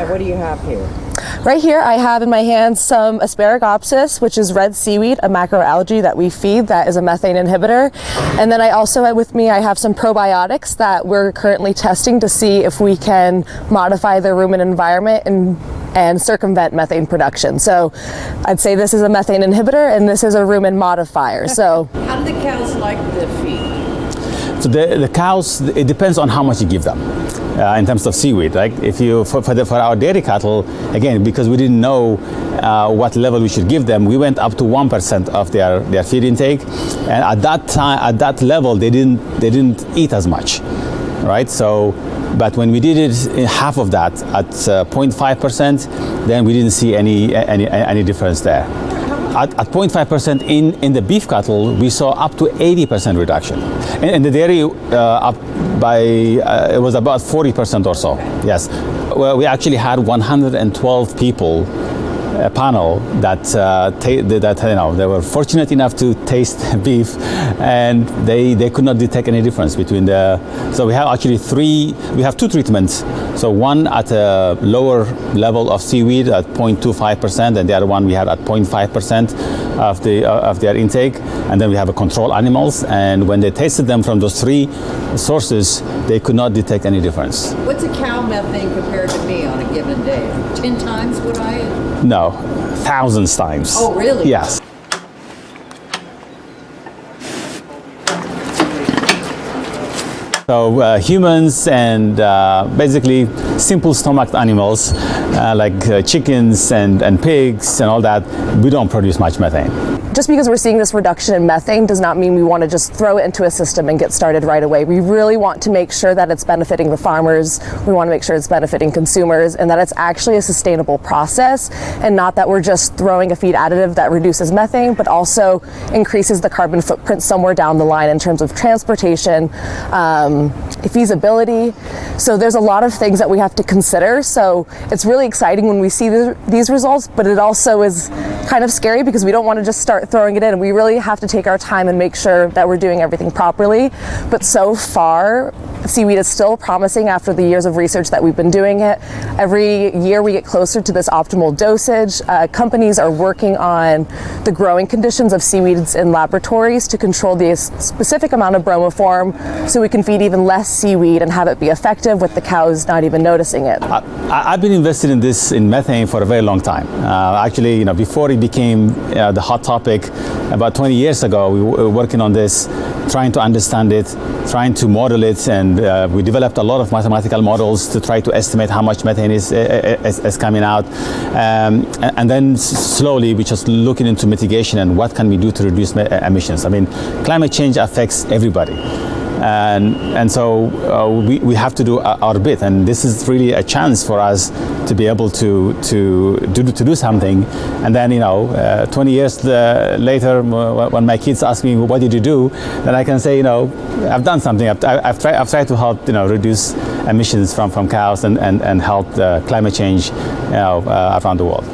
And what do you have here? Right here I have in my hands some Asparagopsis, which is red seaweed, a macroalgae that we feed that is a methane inhibitor. And then I also have with me, I have some probiotics that we're currently testing to see if we can modify the rumen environment and circumvent methane production. So I'd say this is a methane inhibitor and this is a rumen modifier. So how do the cows like the feed? So the cows, it depends on how much you give them in terms of seaweed. Like if you for our dairy cattle, again, because we didn't know what level we should give them, we went up to 1% of their feed intake, and at that time, at that level, they didn't eat as much, right? So, but when we did it in half of that at 0.5%, then we didn't see any difference there. At 0.5% in the beef cattle, we saw up to 80% reduction. In the dairy, up by it was about 40% or so. Yes, well, we actually had 112 people. A panel that they were fortunate enough to taste beef, and they could not detect any difference between the. So we have actually we have two treatments. So one at a lower level of seaweed at 0.25%, and the other one we had at 0.5% of their intake, and then we have a control animals. And when they tasted them from those three sources, they could not detect any difference. What's a cow methane compared to me on a given day? 10 times what I am? No, thousands times. Oh, really? Yes. So humans and basically simple stomached animals like chickens and pigs and all that, we don't produce much methane. Just because we're seeing this reduction in methane does not mean we want to just throw it into a system and get started right away. We really want to make sure that it's benefiting the farmers, we want to make sure it's benefiting consumers, and that it's actually a sustainable process, and not that we're just throwing a feed additive that reduces methane, but also increases the carbon footprint somewhere down the line in terms of transportation, feasibility. So there's a lot of things that we have to consider. So it's really exciting when we see these results, but it also is kind of scary because we don't want to just start throwing it in. We really have to take our time and make sure that we're doing everything properly. But so far, seaweed is still promising after the years of research that we've been doing it. Every year we get closer to this optimal dosage. Companies are working on the growing conditions of seaweeds in laboratories to control the specific amount of bromoform so we can feed even less seaweed and have it be effective with the cows not even noticing it. I've been invested in methane for a very long time. Actually, before it became the hot topic, about 20 years ago, we were working on this, trying to understand it, trying to model it, and we developed a lot of mathematical models to try to estimate how much methane is coming out. And then slowly we just looking into mitigation and what can we do to reduce emissions. I mean, climate change affects everybody. And so we have to do our bit, and this is really a chance for us to be able to do something. And then 20 years later, when my kids ask me what did you do, then I can say I've done something. I've tried to help reduce emissions from cows and help the climate change around the world.